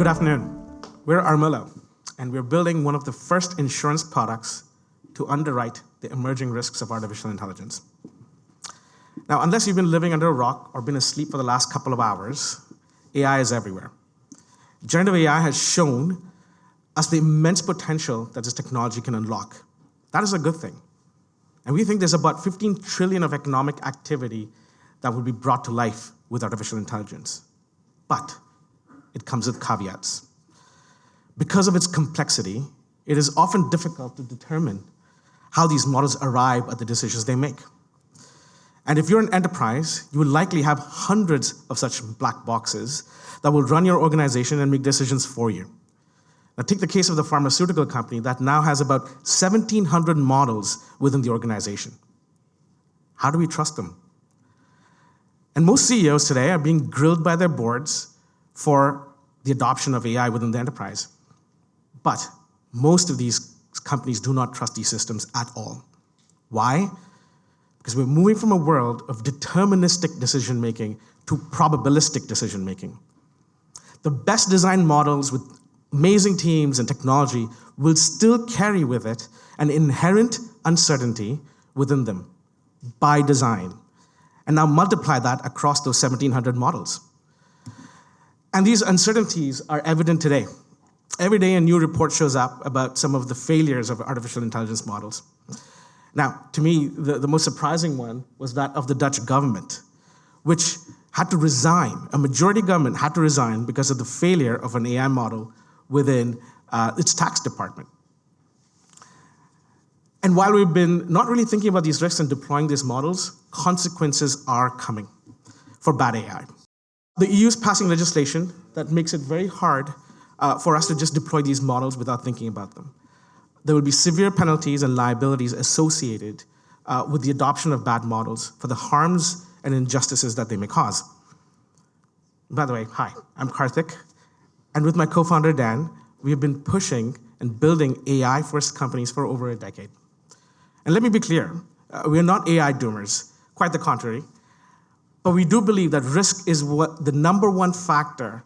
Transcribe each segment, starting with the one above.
Good afternoon. We're Armilla, and we're building one of the first insurance products to underwrite the emerging risks of artificial intelligence. Now, unless you've been living under a rock or been asleep for the last couple of hours, AI is everywhere. Generative AI has shown us the immense potential that this technology can unlock. That is a good thing. And we think there's about 15 trillion of economic activity that will be brought to life with artificial intelligence. But it comes with caveats. Because of its complexity, it is often difficult to determine how these models arrive at the decisions they make. And if you're an enterprise, you will likely have hundreds of such black boxes that will run your organization and make decisions for you. Now, take the case of the pharmaceutical company that now has about 1,700 models within the organization. How do we trust them? And most CEOs today are being grilled by their boards for the adoption of AI within the enterprise. But most of these companies do not trust these systems at all. Why? Because we're moving from a world of deterministic decision-making to probabilistic decision-making. The best designed models with amazing teams and technology will still carry with it an inherent uncertainty within them by design. And now multiply that across those 1,700 models. And these uncertainties are evident today. Every day a new report shows up about some of the failures of artificial intelligence models. Now, to me, the most surprising one was that of the Dutch government, which had to resign. A majority government had to resign because of the failure of an AI model within its tax department. And while we've been not really thinking about these risks and deploying these models, consequences are coming for bad AI. The EU is passing legislation that makes it very hard for us to just deploy these models without thinking about them. There will be severe penalties and liabilities associated with the adoption of bad models for the harms and injustices that they may cause. By the way, hi, I'm Karthik, and with my co-founder Dan, we have been pushing and building AI-first companies for over a decade. And let me be clear, we are not AI doomers, quite the contrary. But we do believe that risk is the #1 factor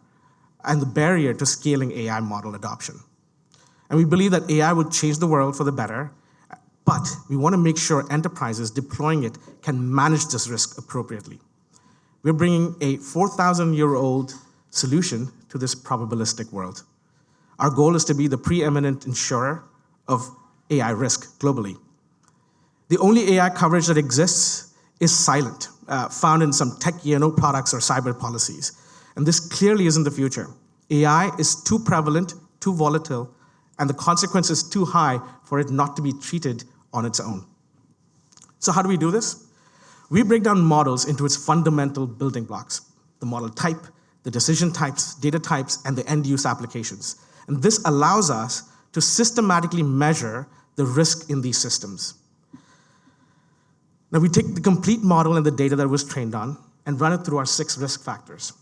and the barrier to scaling AI model adoption. And we believe that AI will change the world for the better, but we want to make sure enterprises deploying it can manage this risk appropriately. We're bringing a 4,000-year-old solution to this probabilistic world. Our goal is to be the preeminent insurer of AI risk globally. The only AI coverage that exists is silent, found in some tech E&O products or cyber policies. And this clearly isn't the future. AI is too prevalent, too volatile, and the consequence is too high for it not to be treated on its own. So how do we do this? We break down models into its fundamental building blocks: the model type, the decision types, data types, and the end-use applications. And this allows us to systematically measure the risk in these systems. Now, we take the complete model and the data that it was trained on and run it through our 6 risk factors.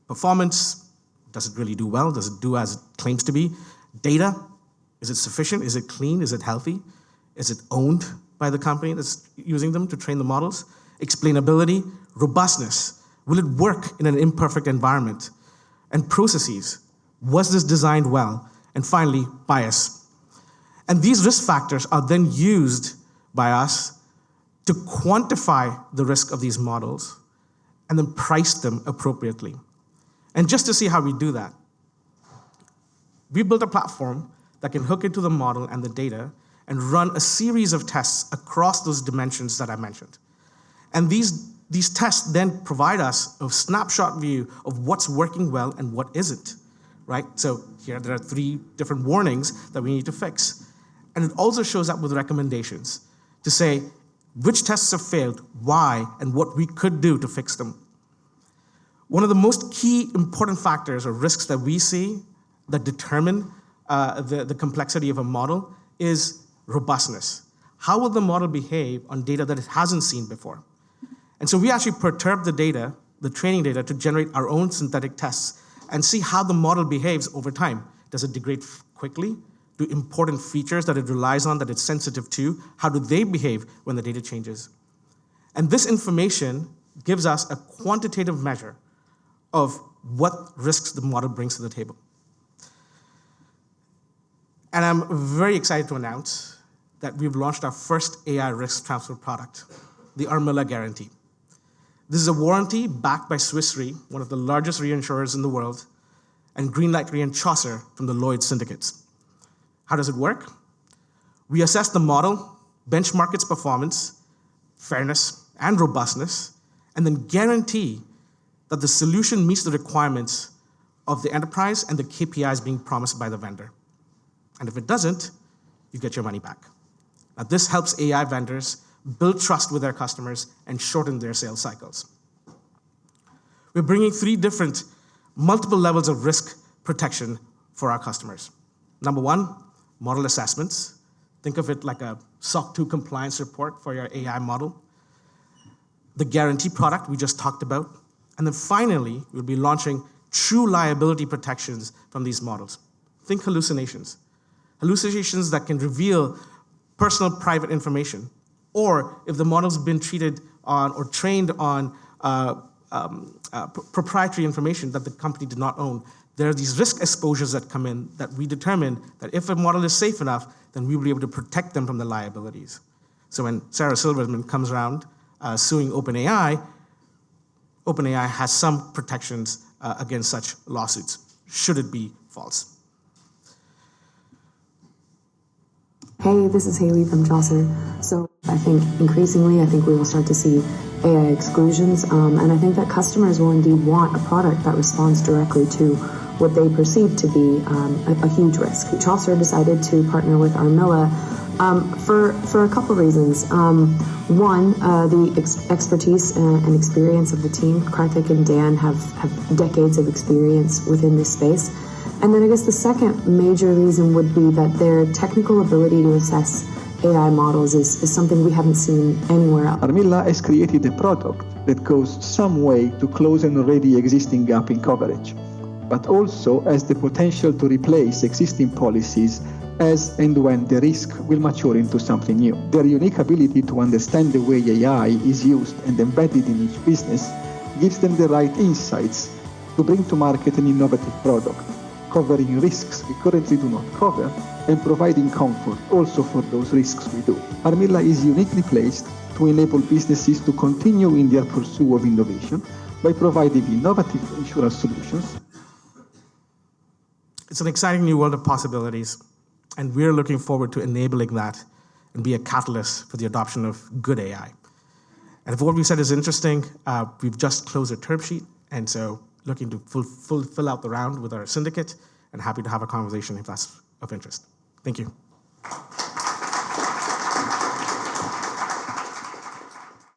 Performance, does it really do well? Does it do as it claims to be? Data, is it sufficient? Is it clean? Is it healthy? Is it owned by the company that's using them to train the models? Explainability, robustness, will it work in an imperfect environment? And processes, was this designed well? And finally, bias. And these risk factors are then used by us to quantify the risk of these models and then price them appropriately. And just to see how we do that, we built a platform that can hook into the model and the data and run a series of tests across those dimensions that I mentioned. And these tests then provide us a snapshot view of what's working well and what isn't, right? So here there are 3 different warnings that we need to fix. And it also shows up with recommendations to say which tests have failed, why, and what we could do to fix them. One of the most key important factors or risks that we see that determine the complexity of a model is robustness. How will the model behave on data that it hasn't seen before? And so we actually perturb the data, the training data, to generate our own synthetic tests and see how the model behaves over time. Does it degrade quickly? Do important features that it relies on, that it's sensitive to, how do they behave when the data changes? And this information gives us a quantitative measure of what risks the model brings to the table. And I'm very excited to announce that we've launched our first AI risk transfer product, the Armilla Guaranteed. This is a warranty backed by Swiss Re, one of the largest reinsurers in the world, and Greenlight Re and Chaucer from the Lloyd's syndicates. How does it work? We assess the model, benchmark its performance, fairness, and robustness, and then guarantee that the solution meets the requirements of the enterprise and the KPIs being promised by the vendor. And if it doesn't, you get your money back. Now, this helps AI vendors build trust with their customers and shorten their sales cycles. We're bringing 3 different, multiple levels of risk protection for our customers. Number 1, model assessments. Think of it like a SOC 2 compliance report for your AI model. The guarantee product we just talked about. And then finally, we'll be launching true liability protections from these models. Think hallucinations. Hallucinations that can reveal personal private information, or if the model's been treated on or trained on proprietary information that the company did not own. There are these risk exposures that come in that we determine that if a model is safe enough, then we will be able to protect them from the liabilities. So when Sarah Silverman comes around suing OpenAI, OpenAI has some protections against such lawsuits, should it be false. Hey, this is Haley from Chaucer. So I think increasingly, we will start to see AI exclusions, and I think that customers will indeed want a product that responds directly to what they perceive to be a huge risk. Chaucer decided to partner with Armilla for a couple reasons. One, the expertise and experience of the team. Karthik and Dan have decades of experience within this space. And then I guess the second major reason would be that their technical ability to assess AI models is something we haven't seen anywhere else. Armilla has created a product that goes some way to close an already existing gap in coverage, but also has the potential to replace existing policies as and when the risk will mature into something new. Their unique ability to understand the way AI is used and embedded in each business gives them the right insights to bring to market an innovative product, covering risks we currently do not cover, and providing comfort also for those risks we do. Armilla is uniquely placed to enable businesses to continue in their pursuit of innovation by providing innovative insurance solutions. It's an exciting new world of possibilities, and we're looking forward to enabling that and be a catalyst for the adoption of good AI. And if what we said is interesting, we've just closed a term sheet, and so looking to fill out the round with our syndicate, and happy to have a conversation if that's of interest. Thank you.